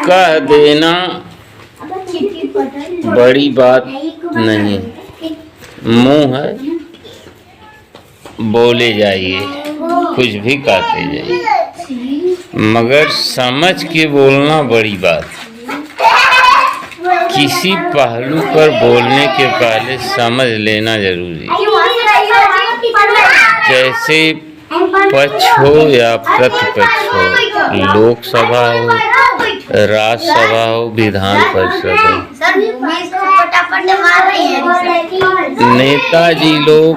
कह देना बड़ी बात नहीं, मुंह है बोले जाइए, कुछ भी कहते जाइए, मगर समझ के बोलना बड़ी बात। किसी पहलू पर बोलने के पहले समझ लेना जरूरी है। जैसे पक्ष हो या प्रतिपक्ष हो, लोकसभा हो, राज्यसभा हो, विधान परिषद हो, नेताजी लोग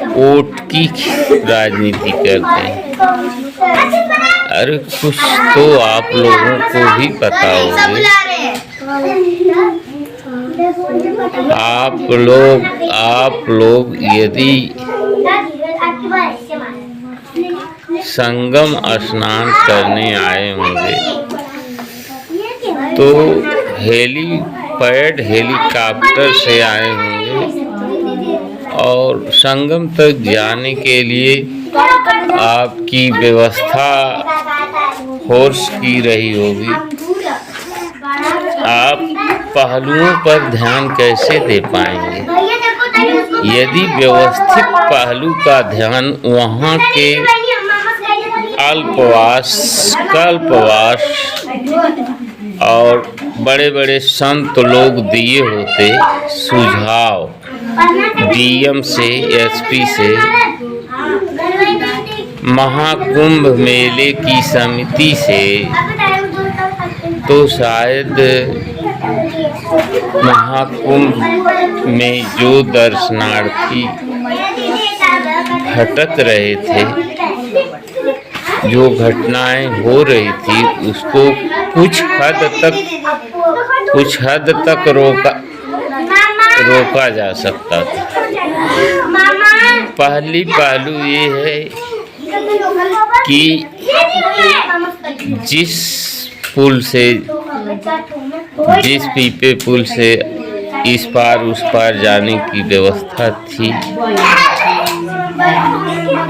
वोट की राजनीति करते हैं। अरे कुछ तो आप लोगों को भी पता होगा। आप लोग यदि संगम स्नान करने आए होंगे तो हेलीकॉप्टर से आए होंगे और संगम तक जाने के लिए आपकी व्यवस्था फोर्स की रही होगी। आप पहलुओं पर ध्यान कैसे दे पाएंगे? यदि व्यवस्थित पहलू का ध्यान वहाँ के अल्पवास, कल्पवास और बड़े बड़े संत लोग दिए होते सुझाव, डीएम से, एसपी से, महाकुंभ मेले की समिति से, तो शायद महाकुंभ में जो दर्शनार्थी भटक रहे थे, जो घटनाएं हो रही थी, उसको कुछ हद तक रोका जा सकता था। पहली पहलू ये है कि जिस पीपे पुल से इस पार उस पार जाने की व्यवस्था थी,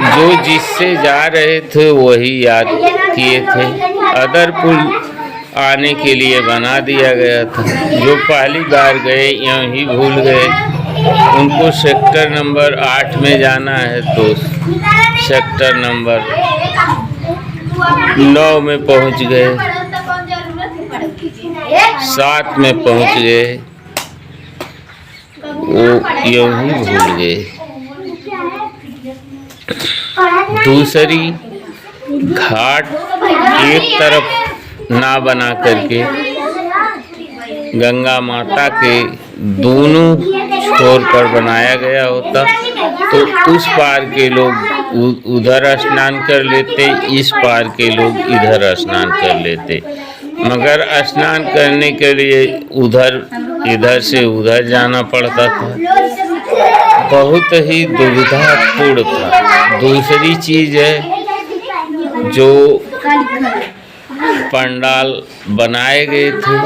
जो जिससे जा रहे थे वही याद किए थे। अदर पुल आने के लिए बना दिया गया था। जो पहली बार गए यूं ही भूल गए। उनको सेक्टर नंबर 8 में जाना है तो सेक्टर नंबर 9 में पहुंच गए, 7 में पहुंच गए, वो यूं ही भूल गए। दूसरी, घाट एक तरफ ना बना करके गंगा माता के दोनों छोर पर बनाया गया होता तो उस पार के लोग उधर स्नान कर लेते, इस पार के लोग इधर स्नान कर लेते। मगर स्नान करने के लिए इधर से उधर जाना पड़ता था, बहुत ही दुविधापूर्ण था। दूसरी चीज है, जो पंडाल बनाए गए थे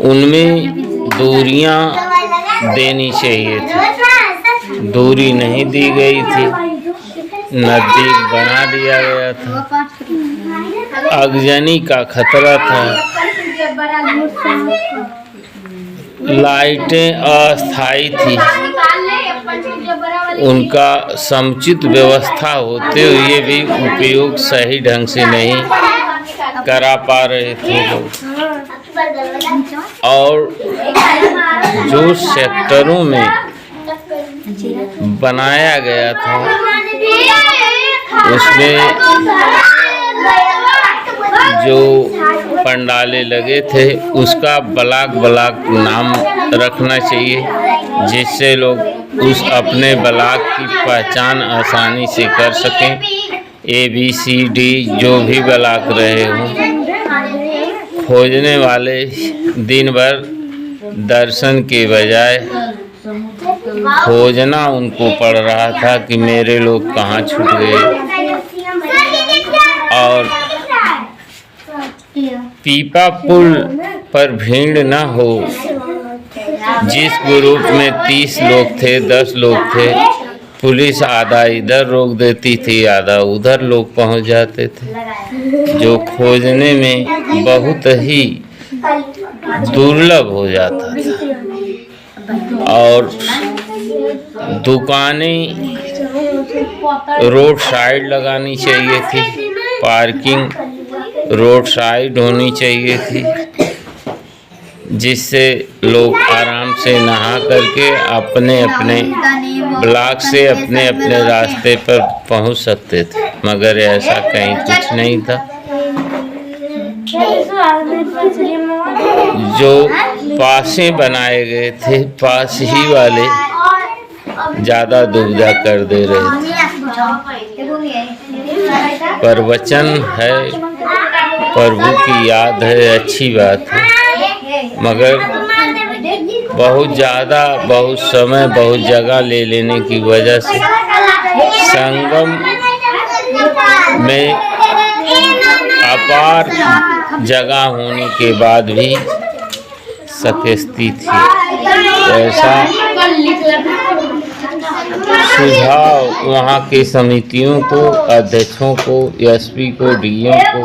उनमें दूरियां देनी चाहिए थी, दूरी नहीं दी गई थी, नजदीक बना दिया गया था, आगजनी का खतरा था, लाइटें अस्थायी थी, उनका समुचित व्यवस्था होते हुए भी उपयोग सही ढंग से नहीं करा पा रहे थे लोग। और जो सेक्टरों में बनाया गया था उसमें जो पंडाले लगे थे उसका ब्लॉक नाम रखना चाहिए, जिससे लोग उस अपने ब्लॉक की पहचान आसानी से कर सकें। ABCD जो भी ब्लॉक रहे हों, खोजने वाले दिन भर दर्शन के बजाय खोजना उनको पड़ रहा था कि मेरे लोग कहाँ छूट गए। और पीपा पुल पर भीड़ न हो, जिस ग्रुप में 30 लोग थे, 10 लोग थे, पुलिस आधा इधर रोक देती थी, आधा उधर लोग पहुंच जाते थे, जो खोजने में बहुत ही दुर्लभ हो जाता था। और दुकानें रोड साइड लगानी चाहिए थी, पार्किंग रोड साइड होनी चाहिए थी, जिससे लोग आराम से नहा करके अपने अपने ब्लॉक से अपने अपने रास्ते पर पहुंच सकते थे। मगर ऐसा कहीं कुछ नहीं था। जो पासे बनाए गए थे, पास ही वाले ज़्यादा दुविधा कर दे रहे थे। पर वचन है, प्रभु की याद है, अच्छी बात है, मगर बहुत ज़्यादा, बहुत समय, बहुत जगह ले लेने की वजह से संगम में अपार जगह होने के बाद भी शकस्ती थी। ऐसा सुझाव वहाँ के समितियों को, अध्यक्षों को, एसपी को, डीएम को,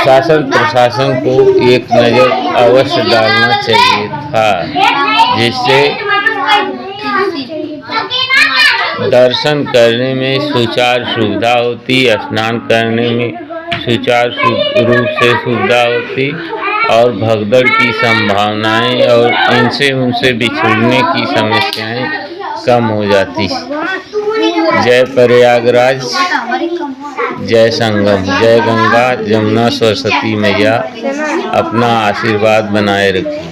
शासन प्रशासन को एक नज़र अवश्य डालना चाहिए था, जिससे दर्शन करने में सुचारू सुविधा होती, स्नान करने में सुचारू रूप से सुविधा होती और भगदड़ की संभावनाएं और इनसे उनसे बिछड़ने की समस्याएं कम हो जाती। जय प्रयागराज, जय संगम, जय गंगा जमुना सरस्वती मैया अपना आशीर्वाद बनाए रखी।